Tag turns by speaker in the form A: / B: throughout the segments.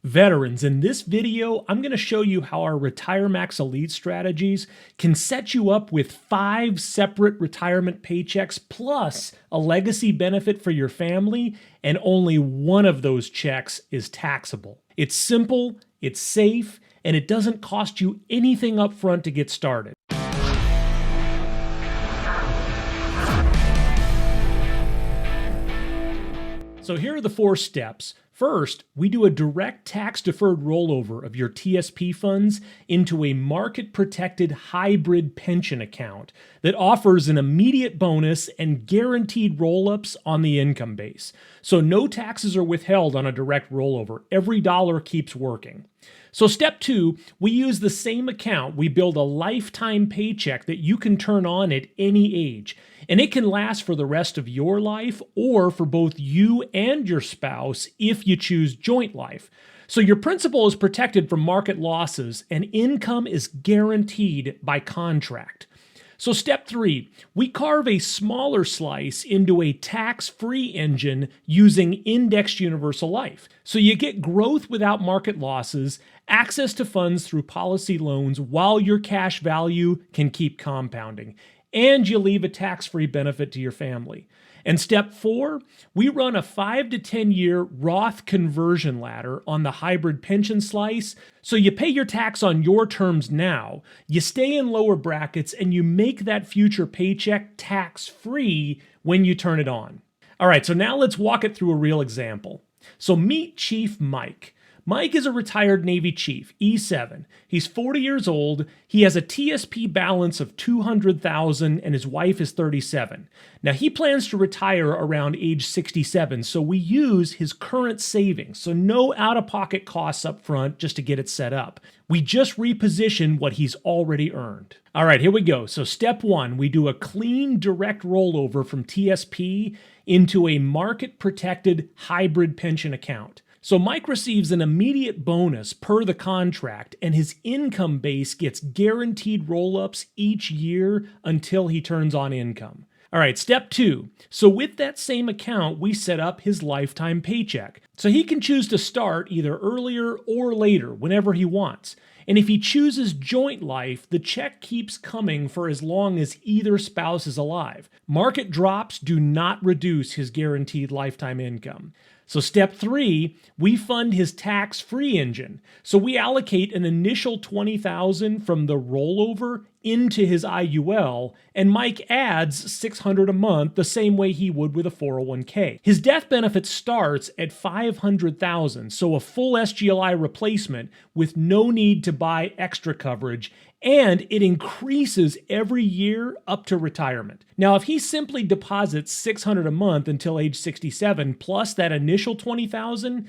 A: Veterans, in this video, I'm going to show you how our RETIREMAX ELITE strategies can set you up with 5 separate retirement paychecks plus a legacy benefit for your family, and only one of those checks is taxable. It's simple, it's safe, and it doesn't cost you anything up front to get started. So here are the 4 steps. First, we do a direct tax-deferred rollover of your TSP funds into a market-protected hybrid pension account that offers an immediate bonus and guaranteed roll-ups on the income base. So no taxes are withheld on a direct rollover. Every dollar keeps working. So step 2, we use the same account. We build a lifetime paycheck that you can turn on at any age. And it can last for the rest of your life or for both you and your spouse if you choose joint life. So your principal is protected from market losses and income is guaranteed by contract. So step 3, we carve a smaller slice into a tax-free engine using indexed universal life. So you get growth without market losses, access to funds through policy loans while your cash value can keep compounding. And you leave a tax-free benefit to your family. And step 4, we run a 5 to 10 year Roth conversion ladder on the hybrid pension slice. So you pay your tax on your terms now, you stay in lower brackets, and you make that future paycheck tax-free when you turn it on. All right, so now let's walk it through a real example. So meet Chief Mike. Mike is a retired Navy chief, E7. He's 40 years old. He has a TSP balance of $200,000 and his wife is 37. Now he plans to retire around age 67, so we use his current savings. So no out-of-pocket costs up front just to get it set up. We just reposition what he's already earned. All right, here we go. So step 1, we do a clean direct rollover from TSP into a market-protected hybrid pension account. So Mike receives an immediate bonus per the contract, and his income base gets guaranteed roll-ups each year until he turns on income. All right, step 2. So with that same account, we set up his lifetime paycheck. So he can choose to start either earlier or later, whenever he wants. And if he chooses joint life, the check keeps coming for as long as either spouse is alive. Market drops do not reduce his guaranteed lifetime income. So step 3, we fund his tax-free engine. So we allocate an initial $20,000 from the rollover into his IUL, and Mike adds $600 a month the same way he would with a 401k. His death benefit starts at $500,000, so a full SGLI replacement with no need to buy extra coverage, and it increases every year up to retirement. Now, if he simply deposits $600 a month until age 67 plus that initial $20,000,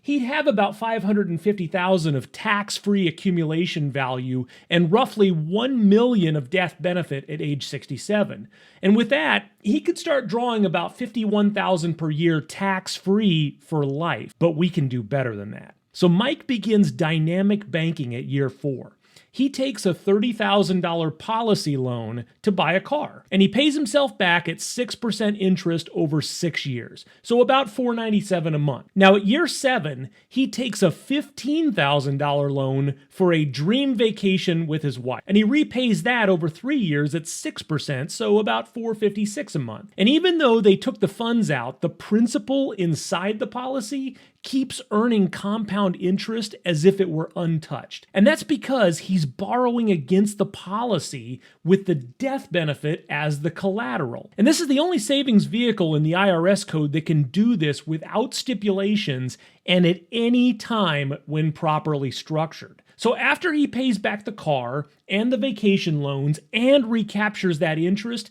A: he'd have about $550,000 of tax-free accumulation value and roughly $1 million of death benefit at age 67. And with that, he could start drawing about $51,000 per year tax-free for life, but we can do better than that. So Mike begins dynamic banking at year 4. He takes a $30,000 policy loan to buy a car, and he pays himself back at 6% interest over 6 years, so about $497 a month. Now at year 7, he takes a $15,000 loan for a dream vacation with his wife, and he repays that over 3 years at 6%, so about $456 a month. And even though they took the funds out, the principal inside the policy keeps earning compound interest as if it were untouched. And that's because he's borrowing against the policy with the death benefit as the collateral. And this is the only savings vehicle in the IRS code that can do this without stipulations and at any time when properly structured. So after he pays back the car and the vacation loans and recaptures that interest,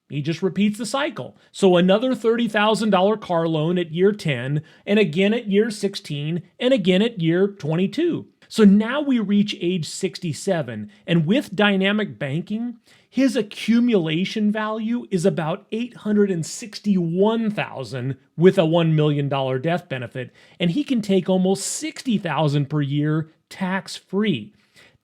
A: he just repeats the cycle. So another $30,000 car loan at year 10, and again at year 16, and again at year 22. So now we reach age 67, and with dynamic banking, his accumulation value is about $861,000 with a $1 million death benefit, and he can take almost $60,000 per year tax-free.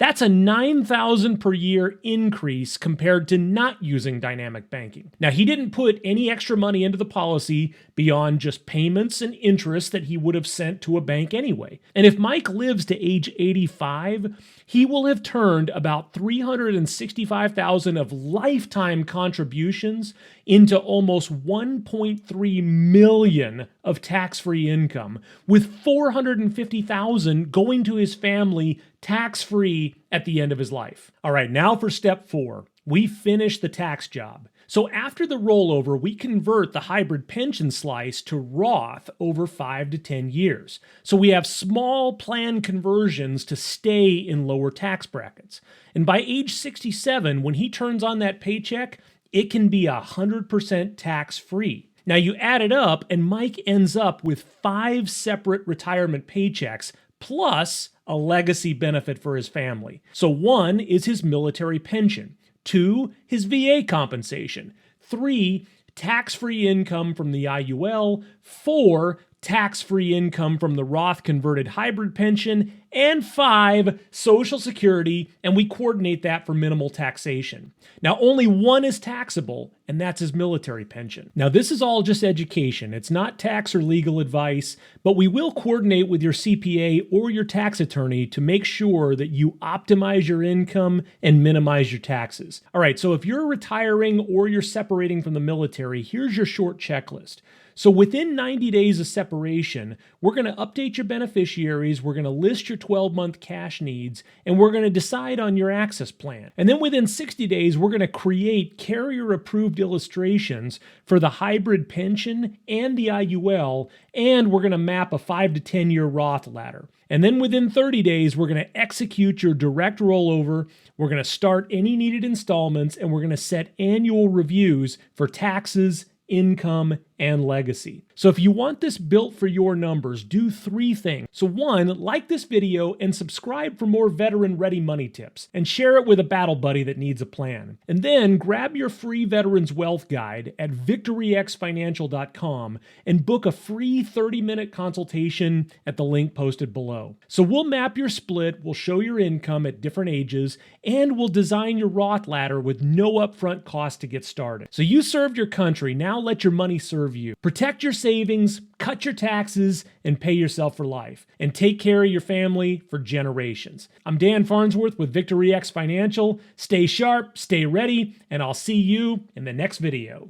A: That's a $9,000 per year increase compared to not using dynamic banking. Now, he didn't put any extra money into the policy beyond just payments and interest that he would have sent to a bank anyway. And if Mike lives to age 85, he will have turned about $365,000 of lifetime contributions into almost $1.3 million of tax-free income, with $450,000 going to his family tax-free at the end of his life. All right, now for step 4. We finish the tax job. So after the rollover, we convert the hybrid pension slice to Roth over 5 to 10 years. So we have small plan conversions to stay in lower tax brackets. And by age 67, when he turns on that paycheck, it can be 100% tax-free. Now you add it up, and Mike ends up with 5 separate retirement paychecks, plus a legacy benefit for his family. So 1 is his military pension. 2, his VA compensation. 3, tax-free income from the IUL. 4, tax-free income from the Roth-converted hybrid pension. And 5, Social Security, and we coordinate that for minimal taxation. Now, only 1 is taxable, and that's his military pension. Now, this is all just education. It's not tax or legal advice, but we will coordinate with your CPA or your tax attorney to make sure that you optimize your income and minimize your taxes. All right, so if you're retiring or you're separating from the military, here's your short checklist. So within 90 days of separation, we're going to update your beneficiaries, we're going to list your 12-month cash needs, and we're going to decide on your access plan. And then within 60 days, we're going to create carrier-approved illustrations for the hybrid pension and the IUL, and we're going to map a 5 to 10 year Roth ladder. And then within 30 days, we're going to execute your direct rollover, we're going to start any needed installments, and we're going to set annual reviews for taxes, income, and legacy. So if you want this built for your numbers, do 3 things. So 1, like this video and subscribe for more veteran-ready money tips, and share it with a battle buddy that needs a plan. And then grab your free Veterans Wealth Guide at victoryxfinancial.com and book a free 30-minute consultation at the link posted below. So we'll map your split, we'll show your income at different ages, and we'll design your Roth ladder with no upfront cost to get started. So you served your country, now let your money serve you. Protect your savings, cut your taxes, and pay yourself for life. And take care of your family for generations. I'm Dan Farnsworth with Victory X Financial. Stay sharp, stay ready, and I'll see you in the next video.